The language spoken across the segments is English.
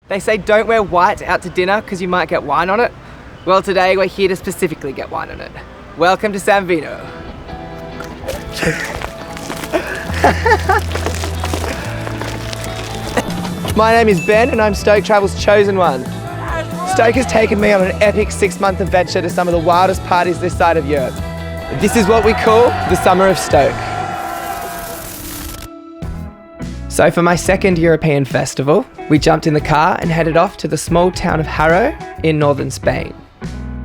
They say don't wear white out to dinner because you might get wine on it. Well, today we're here to specifically get wine on it. Welcome to San Vino. My name is Ben and I'm Stoke Travel's chosen one. Stoke has taken me on an epic 6-month adventure to some of the wildest parties this side of Europe. This is what we call the Summer of Stoke. So for my second European festival, we jumped in the car and headed off to the small town of Haro in northern Spain.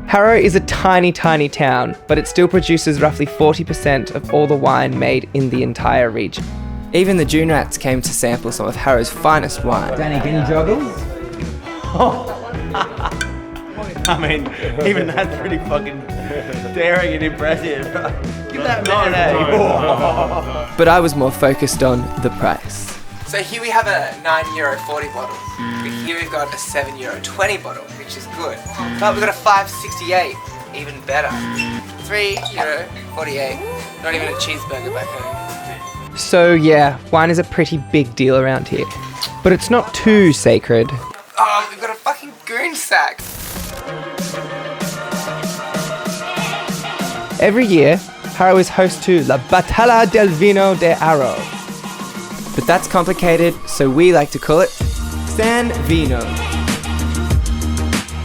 Haro is a tiny, tiny town, but it still produces roughly 40% of all the wine made in the entire region. Even the Dune rats came to sample some of Haro's finest wine. Danny, can you juggle? I mean, even that's pretty fucking daring and impressive. Give that man a... But I was more focused on the price. So here we have a €9.40 bottle. But here we've got a €7.20 bottle, which is good. But we've got a €5.68, even better. €3.48, not even a cheeseburger back home. So yeah, wine is a pretty big deal around here. But it's not too sacred. Oh, we've got a fucking goon sack. Every year, Haro is host to La Batalla del Vino de Haro. But that's complicated, so we like to call it San Vino.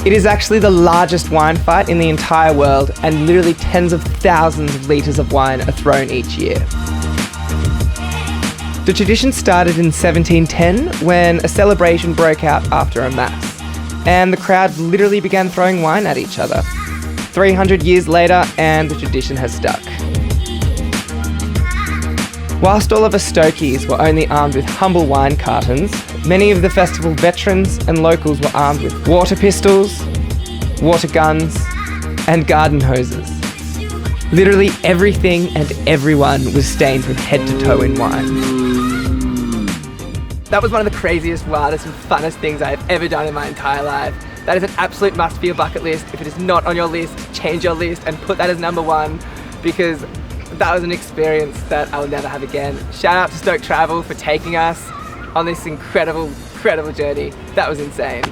It is actually the largest wine fight in the entire world, and literally tens of thousands of litres of wine are thrown each year. The tradition started in 1710 when a celebration broke out after a mass, and the crowd literally began throwing wine at each other. 300 years later, and the tradition has stuck. Whilst all of us Stokies were only armed with humble wine cartons, many of the festival veterans and locals were armed with water pistols, water guns, and garden hoses. Literally everything and everyone was stained from head to toe in wine. That was one of the craziest, wildest and funnest things I have ever done in my entire life. That is an absolute must for your bucket list. If it is not on your list, change your list and put that as number one, because that was an experience that I will never have again. Shout out to Stoke Travel for taking us on this incredible, incredible journey. That was insane.